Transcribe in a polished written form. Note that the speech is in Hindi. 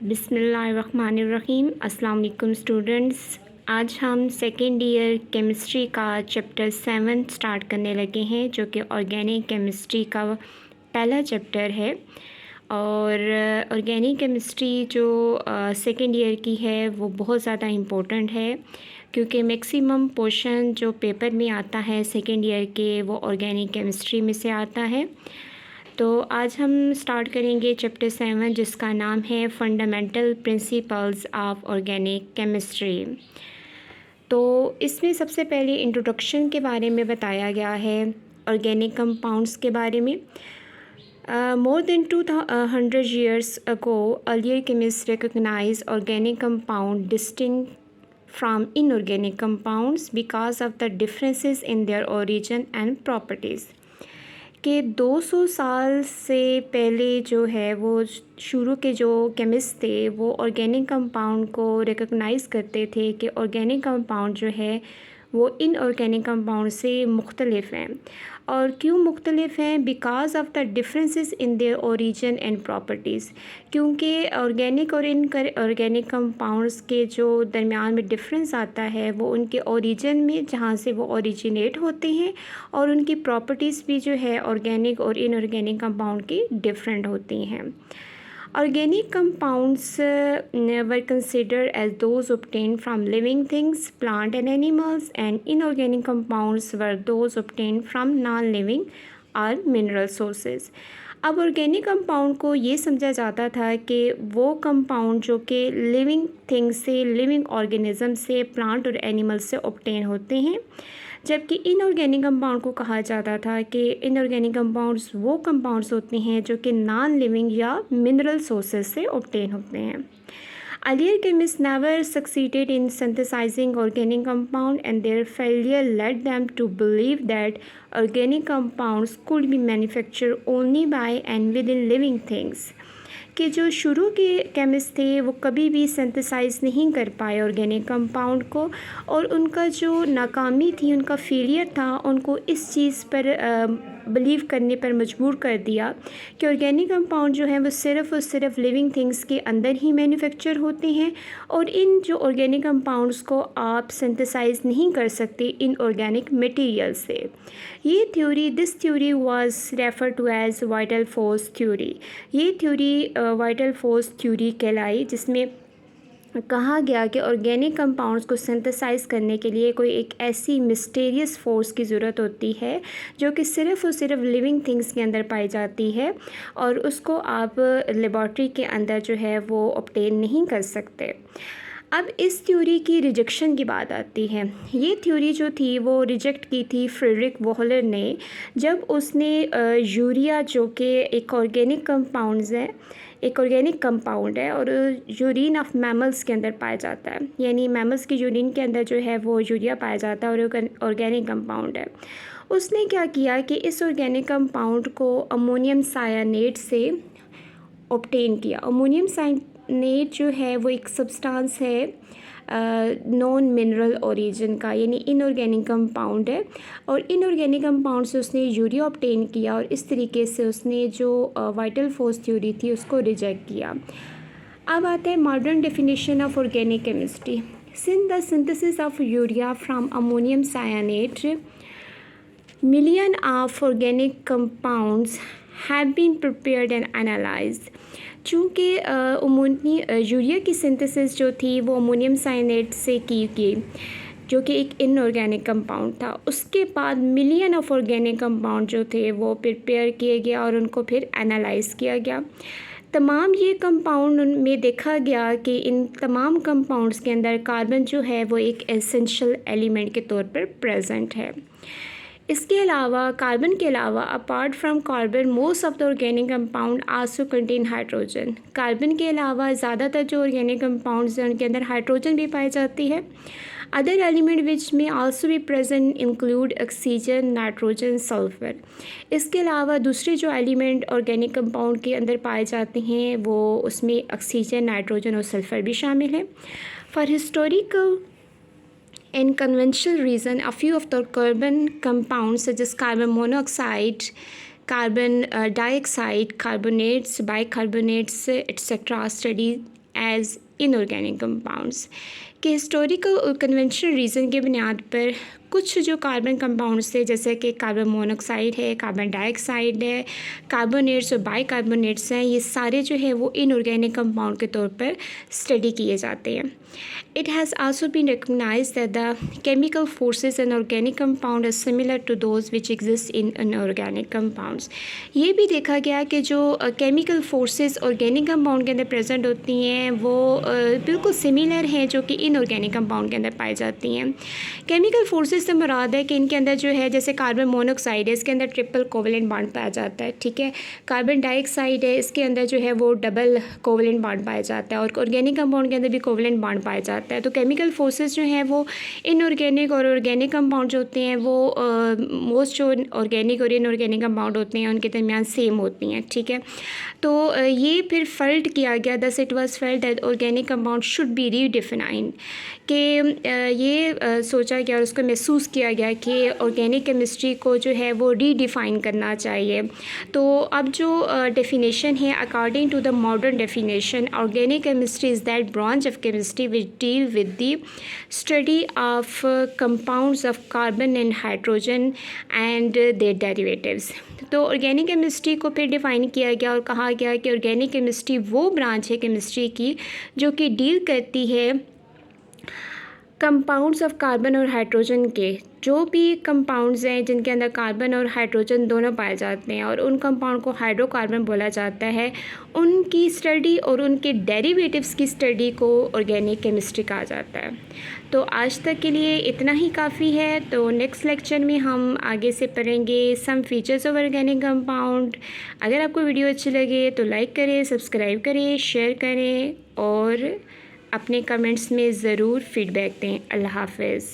बिस्मिल्लाहिर्रहमानिर्रहीम। अस्सलाम वालेकुम स्टूडेंट्स। आज हम सेकेंड ईयर केमिस्ट्री का चैप्टर 7 स्टार्ट करने लगे हैं, जो कि ऑर्गेनिक केमिस्ट्री का पहला चैप्टर है। और ऑर्गेनिक केमिस्ट्री जो सेकेंड ईयर की है वो बहुत ज़्यादा इम्पोर्टेंट है, क्योंकि मैक्सिमम पोर्शन जो पेपर में आता है सेकेंड ईयर के वो ऑर्गेनिक केमिस्ट्री में से आता है। तो आज हम स्टार्ट करेंगे चैप्टर 7, जिसका नाम है fundamental principles of organic chemistry. तो इसमें सबसे पहले इंट्रोडक्शन के बारे में बताया गया है, ऑर्गेनिक कंपाउंड्स के बारे में। More than 200 years ago, earlier chemists recognized organic compound distinct from inorganic compounds because of the differences in their origin and properties. कि 200 साल से पहले जो है वो शुरू के जो केमिस्ट थे वो ऑर्गेनिक कंपाउंड को रिकॉग्नाइज़ करते थे कि ऑर्गेनिक कंपाउंड जो है वो इनऑर्गेनिक कंपाउंड से मुख्तलिफ हैं। और क्यों मुख्तलिफ हैं? Because of the differences in their origin and properties. क्योंकि ऑर्गेनिक और इनऑर्गेनिक कंपाउंड्स के जो दरमियान में डिफरेंस आता है वो उनके ओरिजिन में, जहाँ से वो ओरिजिनेट होते हैं, और उनकी प्रॉपर्टीज़ भी जो है ऑर्गेनिक और इनऑर्गेनिक कंपाउंड की डिफरेंट होती हैं। Organic compounds were considered as those obtained from living things, plant and animals, and inorganic compounds were those obtained from non-living or mineral sources. अब ऑर्गेनिक कंपाउंड को ये समझा जाता था कि वो कंपाउंड जो कि लिविंग थिंग्स से, लिविंग ऑर्गेनिज्म से, प्लांट और एनिमल से ऑब्टेन होते हैं, जबकि इनऑर्गेनिक कंपाउंड को कहा जाता था कि इनऑर्गेनिक कंपाउंड्स वो कंपाउंड्स होते हैं जो कि नॉन लिविंग या मिनरल सोर्सेज से ऑब्टेन होते हैं। Earlier chemists never succeeded in synthesizing organic compound, and their failure led them to believe that organic compounds could be manufactured only by and within living things. कि जो शुरू के केमिस्ट थे वो कभी भी सिंथेसाइज नहीं कर पाए ऑर्गेनिक कंपाउंड को, और उनका जो नाकामी थी, उनका फेलियर था, उनको इस चीज़ पर बिलीव करने पर मजबूर कर दिया कि ऑर्गेनिक कंपाउंड जो है वो सिर्फ़ और सिर्फ लिविंग थिंग्स के अंदर ही मैन्युफैक्चर होते हैं, और इन जो ऑर्गेनिक कंपाउंड्स को आप सिंथेसाइज नहीं कर सकते इन ऑर्गेनिक मटेरियल से। ये theory, this theory was refer to as vital force theory. ये थ्योरी वाइटल फोर्स थ्योरी कहलाई, जिसमें कहा गया कि ऑर्गेनिक कंपाउंड्स को सिंथेसाइज करने के लिए कोई एक ऐसी मिस्टीरियस फोर्स की ज़रूरत होती है जो कि सिर्फ़ और सिर्फ लिविंग थिंग्स के अंदर पाई जाती है, और उसको आप लेबॉर्ट्री के अंदर जो है वो ऑब्टेन नहीं कर सकते। अब इस थ्योरी की रिजेक्शन की बात आती है। ये थ्योरी जो थी वो रिजेक्ट की थी फ्रेडरिक वोहलर ने, जब उसने यूरिया, जो कि एक ऑर्गेनिक कंपाउंड है और यूरिन ऑफ मैमल्स के अंदर पाया जाता है, यानी मैमल्स की यूरिन के अंदर जो है वो यूरिया पाया जाता है और ऑर्गेनिक कंपाउंड है। उसने क्या किया कि इस ऑर्गेनिक कंपाउंड को अमोनियम सायानेट से ऑब्टेन किया। अमोनियम सायानेट जो है वो एक सब्सटेंस है नॉन मिनरल ओरिजिन का, यानी इनऑर्गेनिक कंपाउंड है, और इनऑर्गेनिक कंपाउंड से उसने यूरिया ऑब्टेन किया, और इस तरीके से उसने जो वाइटल फोर्स थ्योरी थी उसको रिजेक्ट किया। अब आता है modern definition of organic chemistry. Since the synthesis of urea from ammonium cyanate, million of organic compounds have been prepared and analyzed. चूँकि यूरिया की सिंथेसिस जो थी वो अमोनियम साइनेट से की गई, जो कि एक इनऑर्गेनिक कंपाउंड था। उसके बाद मिलियन ऑफ ऑर्गेनिक कंपाउंड जो थे वो प्रिपेयर किए गया और उनको फिर एनालाइज किया गया। तमाम ये कंपाउंड में देखा गया कि इन तमाम कंपाउंड्स के अंदर कार्बन जो है वो एक एसेंशियल एलिमेंट के तौर पर प्रेजेंट है। इसके अलावा, कार्बन के अलावा, apart from carbon, most of the organic compound also contain hydrogen. Carbon के अलावा ज़्यादातर जो ऑर्गेनिक कंपाउंड्स हैं उनके अंदर हाइड्रोजन भी पाई जाती है। अदर एलिमेंट विच में आल्सो भी present include oxygen, nitrogen, sulphur. इसके अलावा दूसरे जो एलिमेंट ऑर्गेनिक कंपाउंड के अंदर पाए जाते हैं वो उसमें ऑक्सीजन, नाइट्रोजन और सल्फर भी शामिल है। For historical and conventional reason, a few of the carbon compounds such as carbon monoxide, carbon dioxide, carbonates, bicarbonates, etc. are studied as inorganic compounds कि हिस्टोरिकल और कन्वेंशनल रीज़न के बुनियाद पर कुछ जो कार्बन कंपाउंड्स थे जैसे कि कार्बन मोनोक्साइड है, कार्बन डाइऑक्साइड है, कार्बोनेट्स और बाइकार्बोनेट्स हैं, ये सारे जो है वो इनऑर्गेनिक कंपाउंड के तौर पर स्टडी किए जाते हैं। It has also been recognized that the chemical forces in organic compound are similar to those which exist in inorganic compounds. ये भी देखा गया कि जो chemical forces organic compound के अंदर present होती हैं वो बिल्कुल similar हैं जो कि inorganic compound के अंदर पाई जाती हैं। chemical forces से मुराद है कि इनके अंदर जो है जैसे कार्बन मोनोक्साइड है, इसके अंदर ट्रिपल कोवेलेंट बॉन्ड पाया जाता है, ठीक है। कार्बन डाइऑक्साइड है, इसके अंदर जो है वो डबल कोवेलेंट बॉन्ड पाया जाता है और ऑर्गेनिक कंपाउंड के अंदर भी कोवेलेंट बॉन्ड पाया जाता है। तो केमिकल फोर्सेस जो हैं वो इनऑर्गेनिक और ऑर्गेनिक कंपाउंड जो होते हैं वो मोस्ट जो ऑर्गेनिक और इनऑर्गेनिक कंपाउंड होते हैं उनके दरमियान सेम होती हैं, ठीक है। तो ये फिर फेल्ट किया गया, thus it was felt that organic compound should be redefined कि ये सोचा गया और उसको महसूस किया गया कि ऑर्गेनिक केमिस्ट्री को जो है वो रीडिफाइन करना चाहिए। तो अब जो डेफिनेशन है according to the modern definition organic chemistry is that branch of chemistry which deal with the study of compounds of carbon and hydrogen and their derivatives। तो ऑर्गेनिक केमिस्ट्री को फिर डिफ़ाइन किया गया और कहा गया कि ऑर्गेनिक केमिस्ट्री वो ब्रांच है केमिस्ट्री की जो कि डील करती है कंपाउंड्स ऑफ कार्बन और हाइड्रोजन के, जो भी कंपाउंड्स हैं जिनके अंदर कार्बन और हाइड्रोजन दोनों पाए जाते हैं और उन कंपाउंड को हाइड्रोकार्बन बोला जाता है, उनकी स्टडी और उनके डेरिवेटिव्स की स्टडी को ऑर्गेनिक केमिस्ट्री कहा जाता है। तो आज तक के लिए इतना ही काफ़ी है। तो नेक्स्ट लेक्चर में हम आगे से पढ़ेंगे some features of organic compound. अगर आपको वीडियो अच्छी लगे तो लाइक करें, सब्सक्राइब करें, शेयर करें और अपने कमेंट्स में ज़रूर फीडबैक दें। अल्लाह हाफ़िज़।